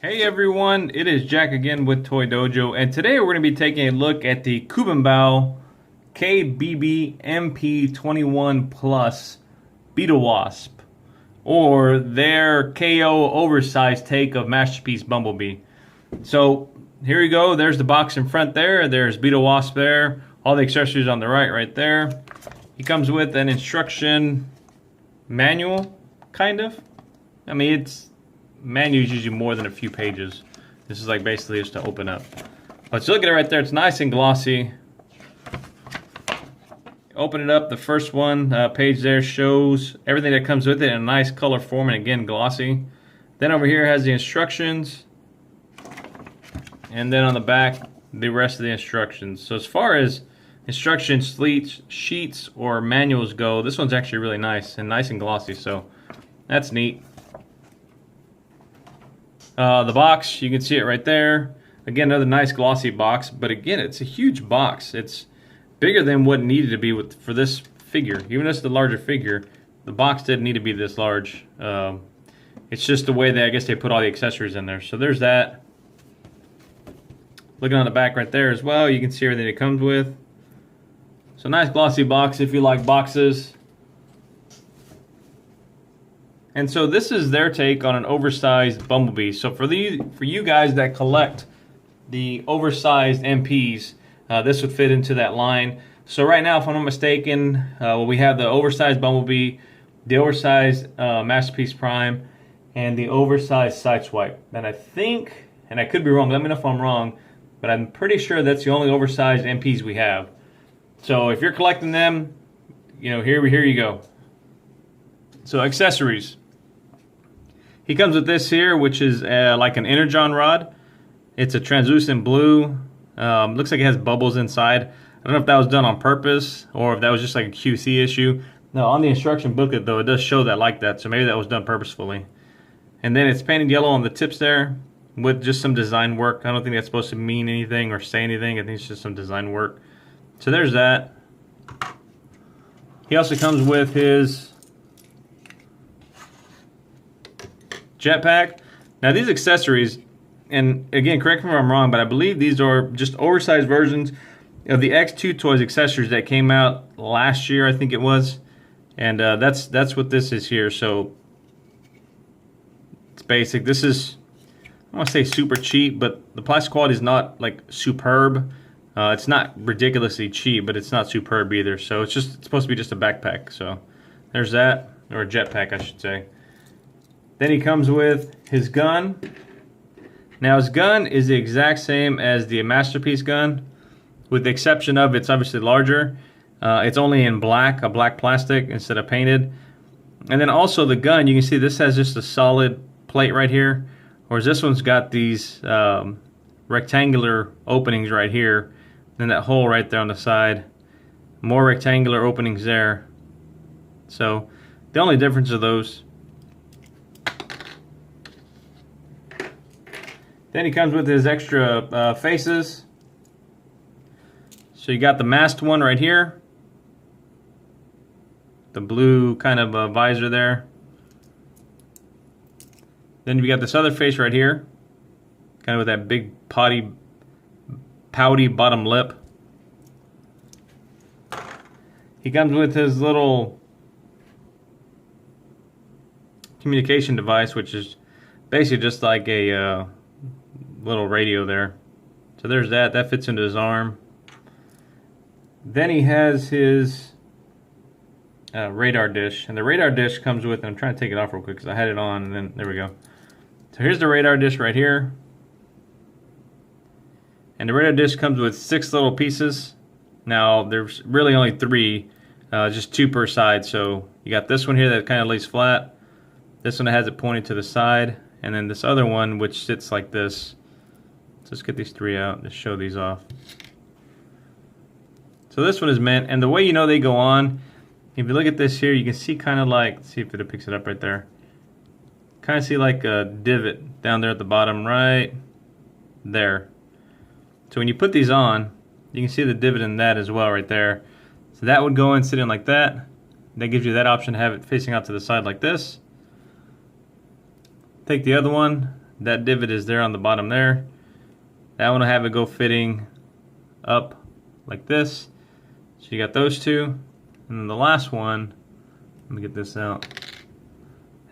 Hey everyone, it is Jack again with Toy Dojo, and today we're going to be taking a look at the Bumble KBBMP 21 Plus Beetle Wasp, or their KO oversized take of Masterpiece Bumblebee. So here you go, there's the box in front there, there's Beetle Wasp there, all the accessories on the right there. He comes with an instruction manual, kind of. I mean, manual is usually more than a few pages. This is like basically just to open up. But you look at it right there, it's nice and glossy. Open it up, the first one page there shows everything that comes with it in a nice color form, and again glossy. Then over here has the instructions, and then on the back the rest of the instructions. So as far as instruction sheets or manuals go, this one's actually really nice and glossy, so that's neat. The box, you can see it right there. Again, another nice glossy box, but again, it's a huge box. It's bigger than what it needed to be for this figure. Even though it's the larger figure, the box didn't need to be this large. It's just the way that I guess they put all the accessories in there. So there's that. Looking on the back right there as well, you can see everything it comes with. So nice glossy box if you like boxes. And so this is their take on an oversized Bumblebee. So for you guys that collect the oversized MPs, this would fit into that line. So right now, if I'm not mistaken, we have the oversized Bumblebee, the oversized Masterpiece Prime, and the oversized Sideswipe. And I think, and I could be wrong, let me know if I'm wrong, but I'm pretty sure that's the only oversized MPs we have. So if you're collecting them, you know, here you go. So accessories. He comes with this here, which is like an energon rod. It's a translucent blue. Looks like it has bubbles inside. I don't know if that was done on purpose or if that was just like a QC issue. No, on the instruction booklet though, it does show that like that, so maybe that was done purposefully. And then it's painted yellow on the tips there with just some design work. I don't think that's supposed to mean anything or say anything. I think it's just some design work. So there's that. He also comes with his jetpack. Now these accessories, and again, correct me if I'm wrong, but I believe these are just oversized versions of the X2 Toys accessories that came out last year, I think it was. And that's what this is here. So it's basic. This is, I don't want to say super cheap, but the plastic quality is not like superb. It's not ridiculously cheap, but it's not superb either. So it's supposed to be just a backpack. So there's that, or a jetpack, I should say. Then he comes with his gun. Now his gun is the exact same as the Masterpiece gun, with the exception of it's obviously larger. It's only in black, a black plastic instead of painted. And then also the gun, you can see this has just a solid plate right here, whereas this one's got these rectangular openings right here, then that hole right there on the side. More rectangular openings there. So the only difference are those. Then he comes with his extra faces. So you got the masked one right here. The blue kind of visor there. Then you got this other face right here. Kind of with that big pouty bottom lip. He comes with his little communication device, which is basically just like a little radio there. So there's that fits into his arm. Then he has his radar dish, and the radar dish comes with, and I'm trying to take it off real quick because I had it on, and then there we go. So here's the radar dish right here, and the radar dish comes with 6 little pieces. Now there's really only 3, just 2 per side. So you got this one here that kind of lays flat, this one that has it pointed to the side, and then this other one which sits like this. So let's get these 3 out and show these off. So this one is meant, and the way you know they go on, if you look at this here, you can see kind of like, let's see if it picks it up right there. Kind of see like a divot down there at the bottom right there. So when you put these on, you can see the divot in that as well right there. So that would go in, sit in like that. That gives you that option to have it facing out to the side like this. Take the other one, that divot is there on the bottom there. That one will have it go fitting up like this. So you got those two. And then the last one, let me get this out,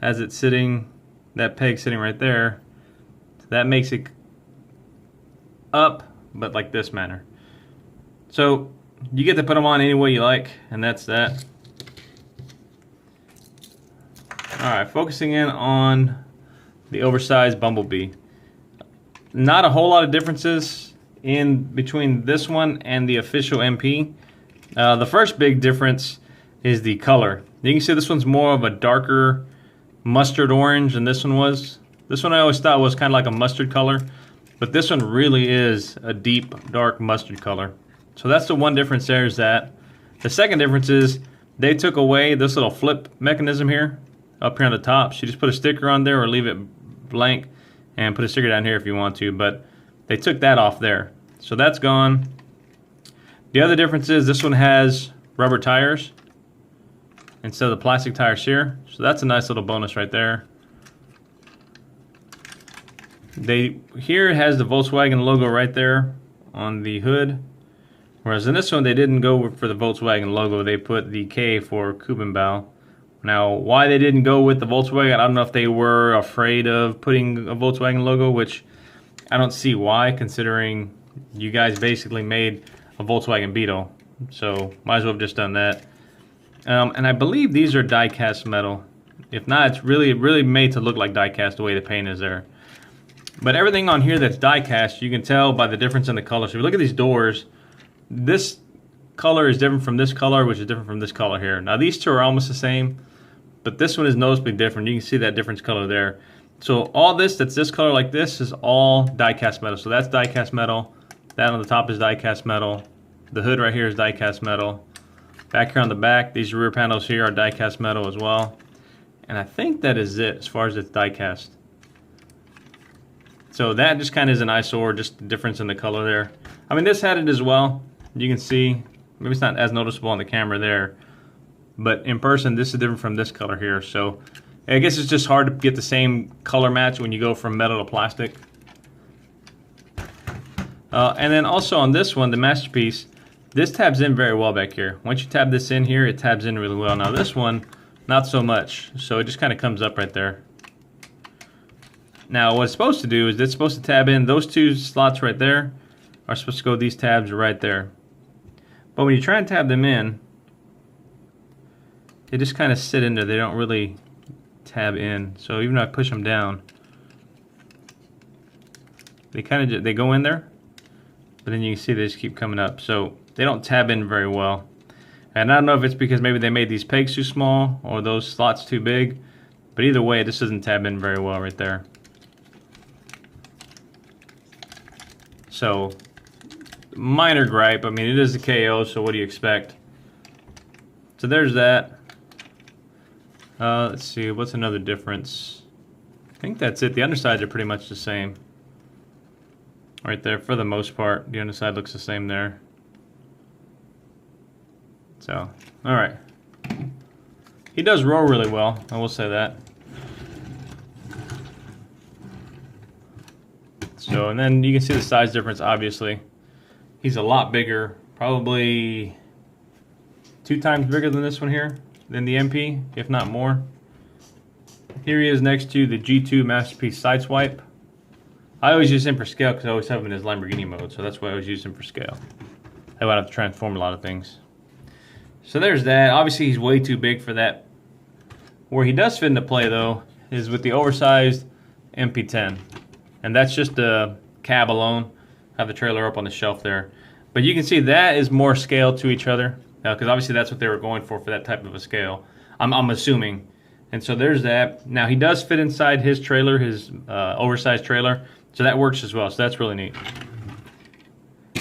has it sitting, that peg sitting right there. So that makes it up, but like this manner. So you get to put them on any way you like, and that's that. Alright, focusing in on the Oversized Bumblebee. Not a whole lot of differences in between this one and the official MP. The first big difference is the color. You can see this one's more of a darker mustard orange than this one was. This one I always thought was kind of like a mustard color, but this one really is a deep dark mustard color. So that's the one difference there, is that. The second difference is they took away this little flip mechanism here, up here on the top. So you just put a sticker on there or leave it blank and put a sticker down here if you want to, but they took that off there. So that's gone. The other difference is this one has rubber tires instead of the plastic tires here. So that's a nice little bonus right there. Here it has the Volkswagen logo right there on the hood. Whereas in this one they didn't go for the Volkswagen logo, they put the K for Kubenbau. Now, why they didn't go with the Volkswagen, I don't know if they were afraid of putting a Volkswagen logo, which I don't see why, considering you guys basically made a Volkswagen Beetle. So, might as well have just done that. And I believe these are die-cast metal. If not, it's really made to look like die-cast the way the paint is there. But everything on here that's die-cast, you can tell by the difference in the color. So if you look at these doors, this color is different from this color, which is different from this color here. Now, these two are almost the same, but this one is noticeably different. You can see that difference color there. So all this that's this color like this is all die-cast metal. So that's die-cast metal. That on the top is die-cast metal. The hood right here is die-cast metal. Back here on the back, these rear panels here are die-cast metal as well. And I think that is it as far as it's die-cast. So that just kind of is an eyesore, just the difference in the color there. I mean, this had it as well. You can see, maybe it's not as noticeable on the camera there, but in person this is different from this color here. So I guess it's just hard to get the same color match when you go from metal to plastic. And then also on this one, the Masterpiece, this tabs in very well back here. Once you tab this in here, it tabs in really well. Now this one, not so much. So it just kind of comes up right there. Now what it's supposed to do is it's supposed to tab in those two slots right there are supposed to go these tabs right there. But when you try and tab them in, they just kind of sit in there. They don't really tab in. So even if I push them down, they kind of go in there, but then you can see they just keep coming up. So they don't tab in very well. And I don't know if it's because maybe they made these pegs too small or those slots too big, but either way, this doesn't tab in very well right there. So minor gripe. I mean, it is a KO, so what do you expect? So there's that. Let's see, what's another difference? I think that's it. The undersides are pretty much the same. Right there, for the most part. The underside looks the same there. So, alright. He does roll really well, I will say that. So, and then you can see the size difference, obviously. He's a lot bigger, probably 2 times bigger than this one here, than the MP, if not more. Here he is next to the G2 Masterpiece Sideswipe. I always use him for scale because I always have him in his Lamborghini mode, so that's why I always use him for scale. I would have to transform a lot of things. So there's that. Obviously he's way too big for that. Where he does fit into play though is with the Oversized MP10. And that's just the cab alone. I have the trailer up on the shelf there. But you can see that is more scale to each other. Because obviously that's what they were going for that type of a scale. I'm assuming. And so there's that. Now he does fit inside his trailer, his oversized trailer. So that works as well. So that's really neat.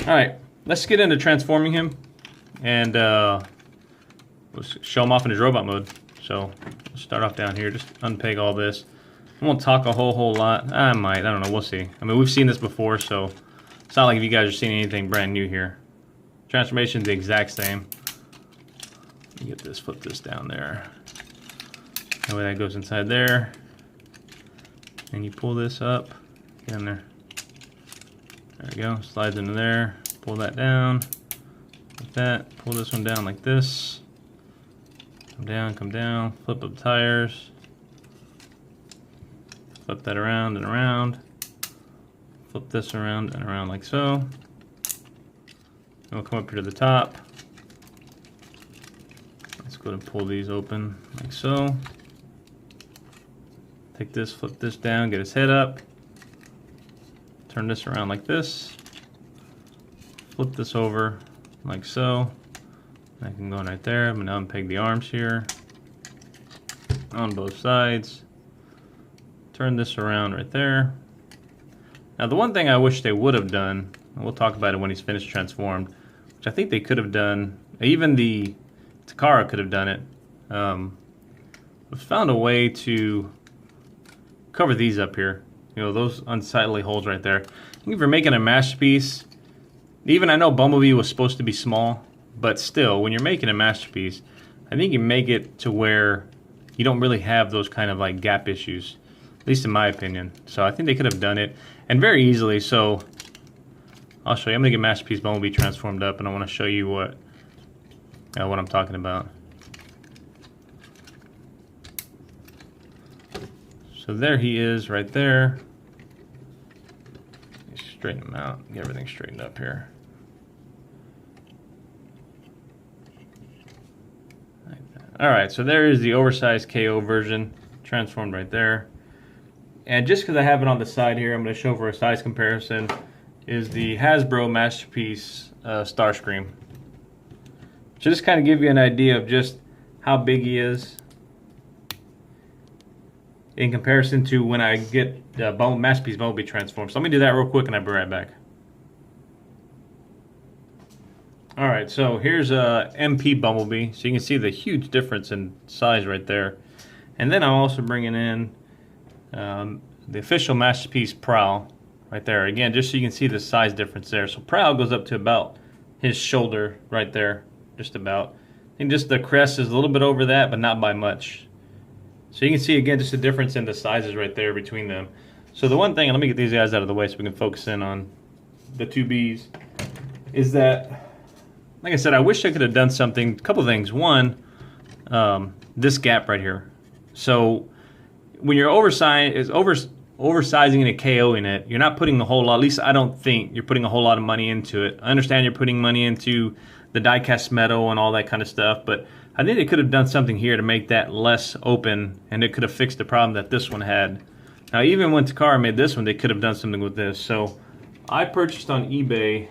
Alright, let's get into transforming him. And let's show him off in his robot mode. So let's start off down here. Just unpeg all this. I won't talk a whole lot. I might. I don't know. We'll see. I mean, we've seen this before, so it's not like if you guys are seeing anything brand new here. Transformation's the exact same. Let me get this, flip this down there. That way that goes inside there. and you pull this up, get in there. There we go, slides into there, pull that down, like that, pull this one down like this, come down, flip up the tires, flip that around and around, flip this around and around like so. And we'll come up here to the top. Let's go ahead and pull these open like so. Take this, flip this down, get his head up. Turn this around like this. Flip this over like so. I can go in right there. I'm gonna unpeg the arms here on both sides. Turn this around right there. Now the one thing I wish they would have done, and we'll talk about it when he's finished transformed, which I think they could have done, even the Takara could have done it, was found a way to cover these up here. You know, those unsightly holes right there. I think if you're making a masterpiece, even I know Bumblebee was supposed to be small, but still, when you're making a masterpiece, I think you make it to where you don't really have those kind of like gap issues, at least in my opinion. So I think they could have done it, and very easily. So I'll show you. I'm gonna get Masterpiece Bumblebee transformed up, and I want to show you what I'm talking about. So there he is right there. Straighten him out, get everything straightened up here. Like that. All right, so there is the oversized KO version, transformed right there. And just because I have it on the side here, I'm going to show for a size comparison, is the Hasbro Masterpiece Starscream. So just kind of give you an idea of just how big he is in comparison to when I get Masterpiece Bumblebee transformed. So let me do that real quick and I'll be right back. Alright, so here's a MP Bumblebee. So you can see the huge difference in size right there. And then I'm also bringing in the official Masterpiece Prowl right there. Again, just so you can see the size difference there. So Prowl goes up to about his shoulder right there, just about. I think just the crest is a little bit over that, but not by much. So you can see again just the difference in the sizes right there between them. So the one thing, and let me get these guys out of the way so we can focus in on the two Bs, is that, like I said, I wish I could have done something, a couple of things. One, this gap right here. So when you're oversizing and a KOing it, you're not putting a whole lot, at least I don't think you're putting a whole lot of money into it. I understand you're putting money into the die-cast metal and all that kind of stuff, but I think they could have done something here to make that less open, and it could have fixed the problem that this one had. Now, even when Takara made this one, they could have done something with this. So I purchased on eBay,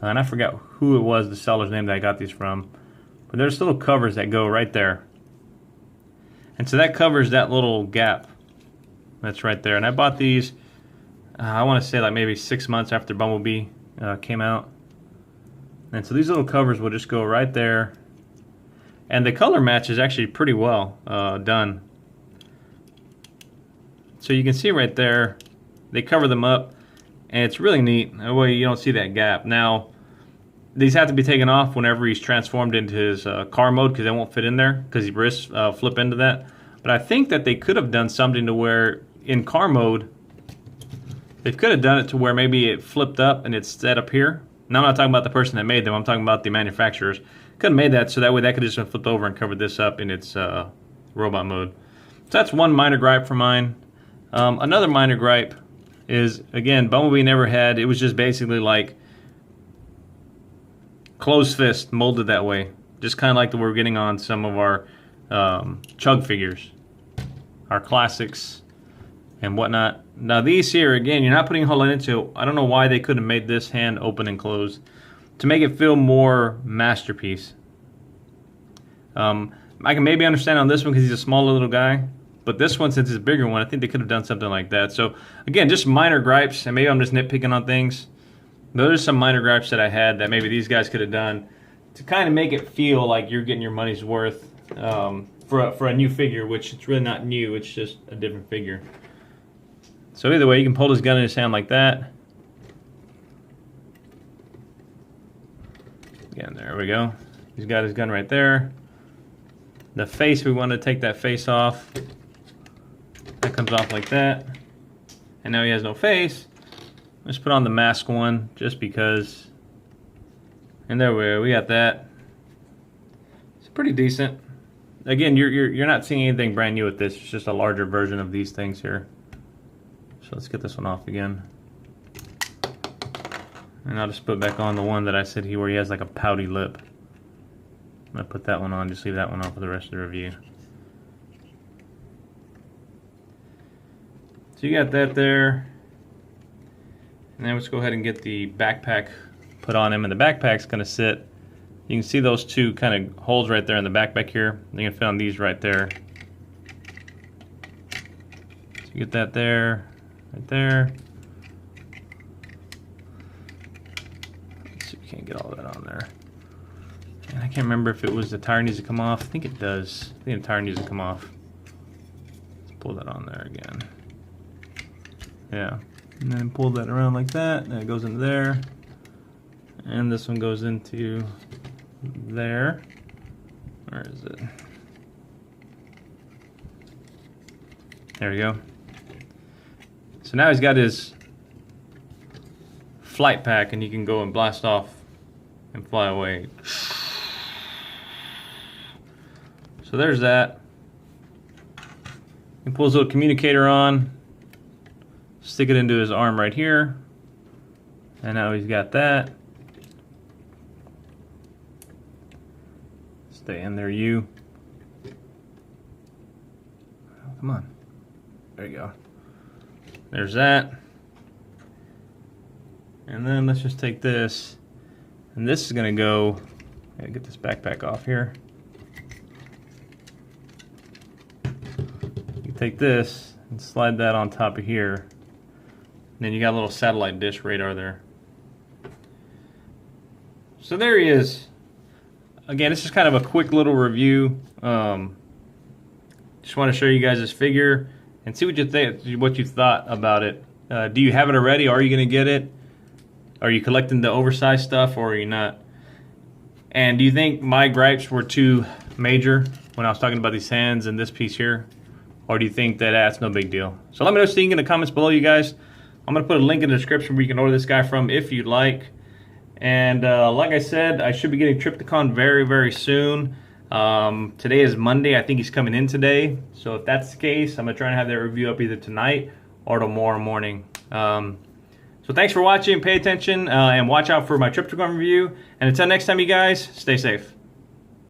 and I forgot who it was, the seller's name that I got these from, but there's little covers that go right there. And so that covers that little gap that's right there. And I bought these, I want to say like maybe 6 months after Bumblebee came out. And so these little covers will just go right there. And the color match is actually pretty well done. So you can see right there, they cover them up, and it's really neat. That way you don't see that gap. Now, these have to be taken off whenever he's transformed into his car mode, because they won't fit in there, because his wrists flip into that. But I think that they could have done something to where, in car mode, they could have done it to where maybe it flipped up and it's set up here. Now I'm not talking about the person that made them, I'm talking about the manufacturers. Could have made that so that way that could just flip over and cover this up in its robot mode. So that's one minor gripe for mine. Another minor gripe is, again, Bumblebee never had, it was just basically like closed fist molded that way. Just kind of like the we're getting on some of our Chug figures, our classics and whatnot. Now these here, again, you're not putting a whole lot into it. I don't know why they couldn't have made this hand open and closed to make it feel more masterpiece. I can maybe understand on this one because he's a smaller little guy, but this one, since it's a bigger one, I think they could have done something like that. So again, just minor gripes, and maybe I'm just nitpicking on things. Those are some minor gripes that I had that maybe these guys could have done to kind of make it feel like you're getting your money's worth for a new figure, which it's really not new, it's just a different figure. So either way, you can pull his gun in his hand like that. Again, there we go. He's got his gun right there. The face, we want to take that face off. That That comes off like that. And now he has no face. Let's put on the mask one just because. And there we got that. It's pretty decent. Again, you're not seeing anything brand new with this. It's just a larger version of these things here. So let's get this one off again. And I'll just put back on the one that I said where he has like a pouty lip. I'm gonna put that one on, just leave that one off for the rest of the review. So you got that there. And then let's go ahead and get the backpack put on him. And the backpack's gonna sit, you can see those two kind of holes right there in the backpack here. You're gonna fit on these right there. So you get that there, right there. Let's see if we can't get all of that on there. And I can't remember if it was the tire needs to come off. I think it does. I think the tire needs to come off. Let's pull that on there again. Yeah. And then pull that around like that. And it goes into there. And this one goes into there. Where is it? There we go. So now he's got his flight pack and he can go and blast off and fly away. So there's that. He pulls a little communicator on, stick it into his arm right here, and now he's got that. Stay in there, you. Oh, come on. There you go. There's that. And then let's just take this, and this is gonna go, I gotta get this backpack off here. You take this and slide that on top of here. And then you got a little satellite dish radar there. So there he is. Again, this is kind of a quick little review. Just want to show you guys this figure and see what you think, what you thought about it. Do you have it already? Are you going to get it? Are you collecting the oversized stuff, or are you not? And do you think my gripes were too major when I was talking about these hands and this piece here? Or do you think that that's no big deal? So let me know what you think in the comments below, you guys. I'm going to put a link in the description where you can order this guy from if you'd like. And like I said, I should be getting Triptychon very, very soon. Today is Monday. I think he's coming in today. So if that's the case, I'm going to try and have that review up either tonight or tomorrow morning. So thanks for watching. Pay attention and watch out for my Triptychon review. And until next time, you guys, stay safe.